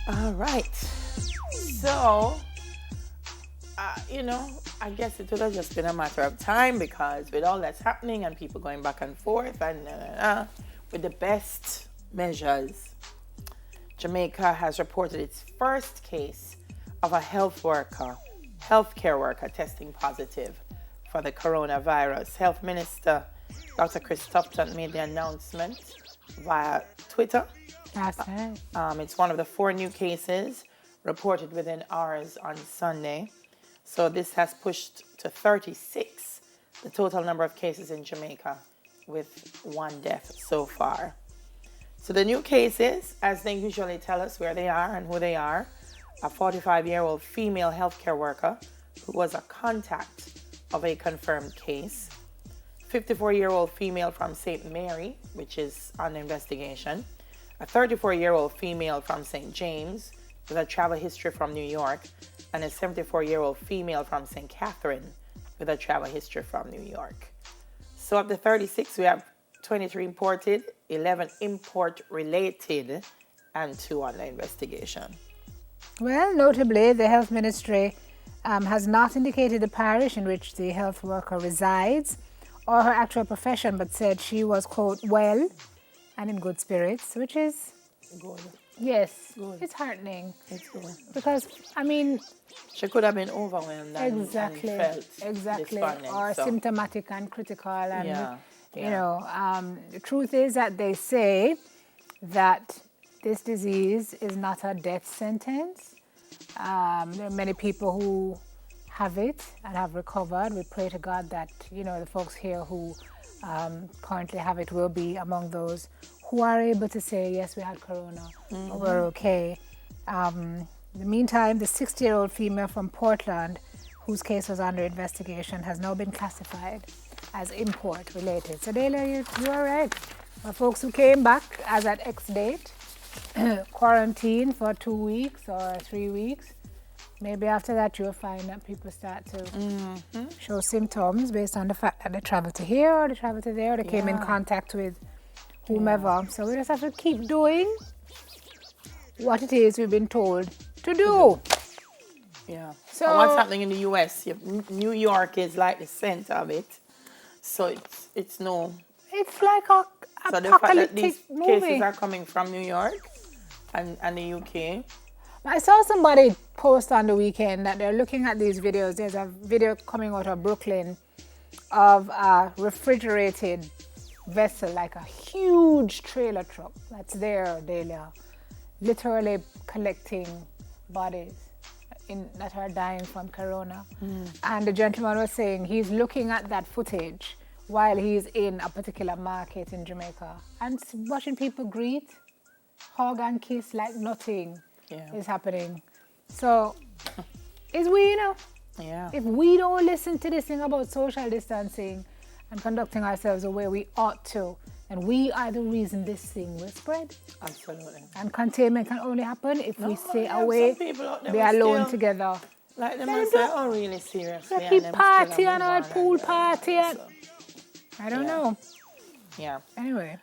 All right. So, I guess it would have just been a matter of time because with all that's happening and people going back and forth and with the best measures, Jamaica has reported its first case of a healthcare worker testing positive for the coronavirus. Health Minister Dr. Chris Tufton made the announcement via Twitter. That's it. It's one of the 4 new cases reported within hours on Sunday. So this has pushed to 36 the total number of cases in Jamaica, with 1 death so far. So the new cases, as they usually tell us where they are and who they are, a 45-year-old female healthcare worker who was a contact of a confirmed case, 54-year-old female from St. Mary, which is on investigation, a 34-year-old female from St. James with a travel history from New York, and a 74-year-old female from St. Catherine with a travel history from New York. So of the 36, we have 23 imported, 11 import-related, and 2 under investigation. Well, notably, the Health Ministry has not indicated the parish in which the health worker resides or her actual profession, but said she was, quote, well and in good spirits, which is... Good. Yes, Good. it's heartening. It's good. Because, I mean... She could have been overwhelmed and felt despondent, or so. symptomatic and critical. And, Yeah. the truth is that they say that this disease is not a death sentence. There are many people who have it and have recovered. We pray to God that, the folks here who currently have it will be among those who are able to say, yes, we had corona, or we're okay. In the meantime, the 60-year-old female from Portland, whose case was under investigation, has now been classified as import-related. So, Dela, you are right. For folks who came back as at X date, quarantine for 2 weeks or 3 weeks, maybe after that you'll find that people start to show symptoms based on the fact that they travel to here or they travel to there, or they came in contact with whomever. So we just have to keep doing what it is we've been told to do. Yeah. So and what's happening in the U.S., New York is like the center of it. So it's no... It's like a So the fact that apocalyptic these movie. cases are coming from New York and the UK. I saw somebody post on the weekend that they're looking at these videos. There's a video coming out of Brooklyn of a refrigerated vessel, like a huge trailer truck that's there daily, literally collecting bodies that are dying from corona. And the gentleman was saying he's looking at that footage while he's in a particular market in Jamaica and watching people greet, hug and kiss like nothing is happening. So, it's we, Yeah. if we don't listen to this thing about social distancing and conducting ourselves the way we ought to, then we are the reason this thing will spread. Absolutely. And containment can only happen if we stay have away, some people out there be who alone still- together. Like them and say, oh, really seriously. They and keep them party still and move all on pool and party and... so, I don't know. Yeah. Anyway.